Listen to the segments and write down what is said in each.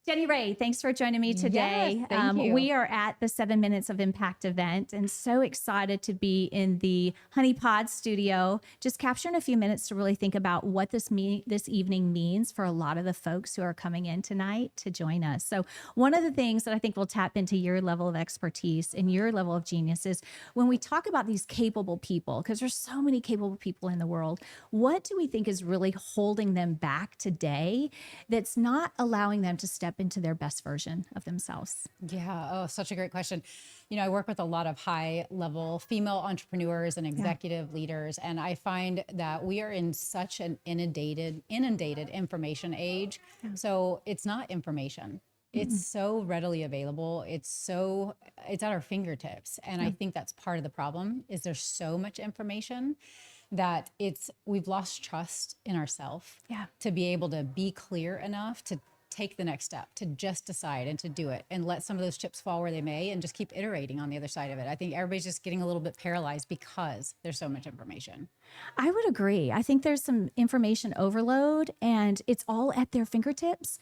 Jenni Rae, thanks for joining me today. Yes, thank you. We are at the 7 Minutes of Impact event and so excited to be in the Honey Pod studio, just capturing a few minutes to really think about what this evening means for a lot of the folks who are coming in tonight to join us. So one of the things that I think will tap into your level of expertise and your level of genius is when we talk about these capable people, because there's so many capable people in the world, what do we think is really holding them back today that's not allowing them to step into their best version of themselves? Yeah. Oh, such a great question. I work with a lot of high level female entrepreneurs and executive leaders. And I find that we are in such an inundated information age. So it's not information. It's so readily available. It's at our fingertips. And I think that's part of the problem is there's so much information that we've lost trust in ourselves to be able to be clear enough to take the next step, to just decide and to do it and let some of those chips fall where they may and just keep iterating on the other side of it. I think everybody's just getting a little bit paralyzed because there's so much information. I would agree. I think there's some information overload and it's all at their fingertips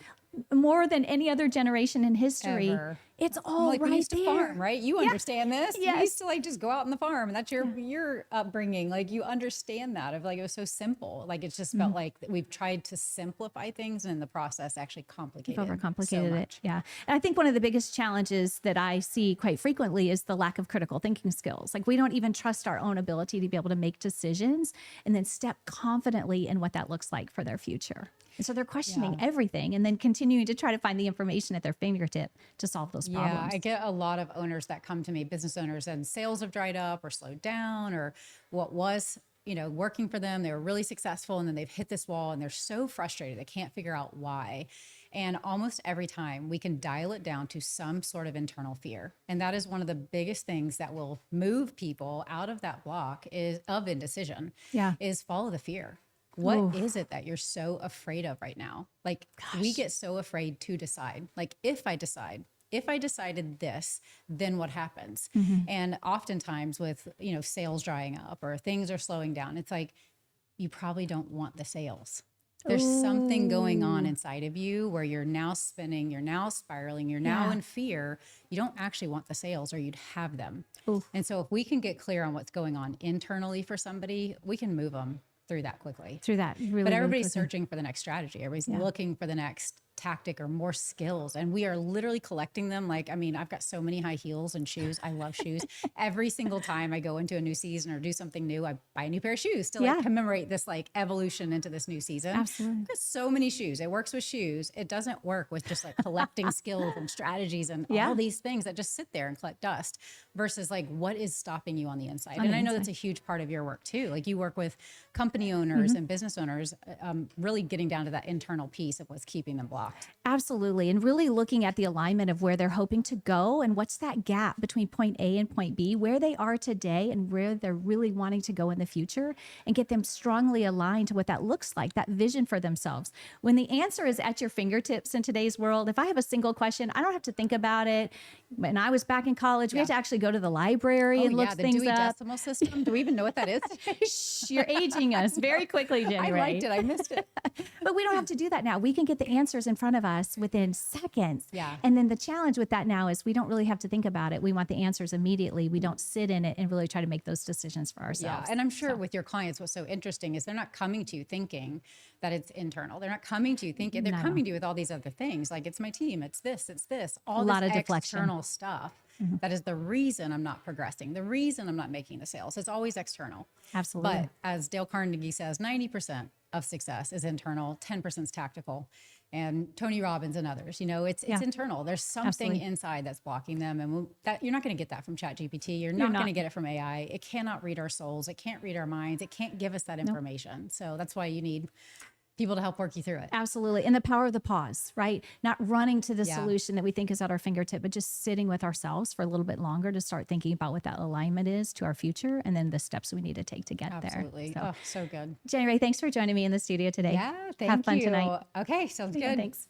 more than any other generation in history. Ever. It's all like right we used to there. farm, right? You understand this. Yes. We used to just go out on the farm, and that's your upbringing. Like you understand that of it was so simple. Like it just felt like we've tried to simplify things, and in the process actually complicated. We've overcomplicated so it. Yeah. And I think one of the biggest challenges that I see quite frequently is the lack of critical thinking skills. Like we don't even trust our own ability to be able to make decisions and then step confidently in what that looks like for their future. And so they're questioning everything and then continuing to try to find the information at their fingertip to solve those problems. Yeah, I get a lot of owners that come to me, business owners, and sales have dried up or slowed down, or what was working for them, they were really successful, and then they've hit this wall and they're so frustrated. They can't figure out why. And almost every time we can dial it down to some sort of internal fear. And that is one of the biggest things that will move people out of that block of indecision is follow the fear. What is it that you're so afraid of right now? We get so afraid to decide. If I decided this, then what happens? And oftentimes with, sales drying up or things are slowing down, it's like, you probably don't want the sales. There's something going on inside of you where you're now spinning, you're now spiraling, you're now in fear. You don't actually want the sales or you'd have them. And so if we can get clear on what's going on internally for somebody, we can move them through that quickly. But everybody's searching for the next strategy. Everybody's looking for the next tactic or more skills. And we are literally collecting them. I've got so many high heels and shoes. I love shoes. Every single time I go into a new season or do something new, I buy a new pair of shoes to commemorate this evolution into this new season. Absolutely. I've got so many shoes. It works with shoes. It doesn't work with just collecting skills and strategies and all these things that just sit there and collect dust versus what is stopping you on the inside. And I know that's a huge part of your work too. You work with company owners and business owners, really getting down to that internal piece of what's keeping them blocked. Absolutely. And really looking at the alignment of where they're hoping to go and what's that gap between point A and point B, where they are today and where they're really wanting to go in the future, and get them strongly aligned to what that looks like, that vision for themselves. When the answer is at your fingertips in today's world, if I have a single question, I don't have to think about it. When I was back in college, we had to actually go to the library and look things up. The Dewey Decimal System. Do we even know what that is? Shh, you're aging us very quickly, Jenni Rae. I liked it. I missed it. But we don't have to do that now. We can get the answers in front of us within seconds. Yeah. And then the challenge with that now is we don't really have to think about it. We want the answers immediately. We don't sit in it and really try to make those decisions for ourselves. Yeah. And I'm sure with your clients, what's so interesting is they're not coming to you thinking that it's internal. They're not coming to you thinking, they're coming to you with all these other things. It's my team, it's this, all lot this of deflection. External stuff. That is the reason I'm not progressing, the reason I'm not making the sales. It's always external. Absolutely. But as Dale Carnegie says, 90% of success is internal, 10% is tactical. And Tony Robbins and others, it's internal. There's something inside that's blocking them. And that you're not going to get that from ChatGPT. You're not going to get it from AI. It cannot read our souls. It can't read our minds. It can't give us that information. So that's why you need people to help work you through it. Absolutely. And the power of the pause, right? Not running to the solution that we think is at our fingertip, but just sitting with ourselves for a little bit longer to start thinking about what that alignment is to our future and then the steps we need to take to get there. Absolutely. So good. Jenni Rae, thanks for joining me in the studio today. Yeah, thank you. Have fun tonight. Okay, sounds good. Thanks.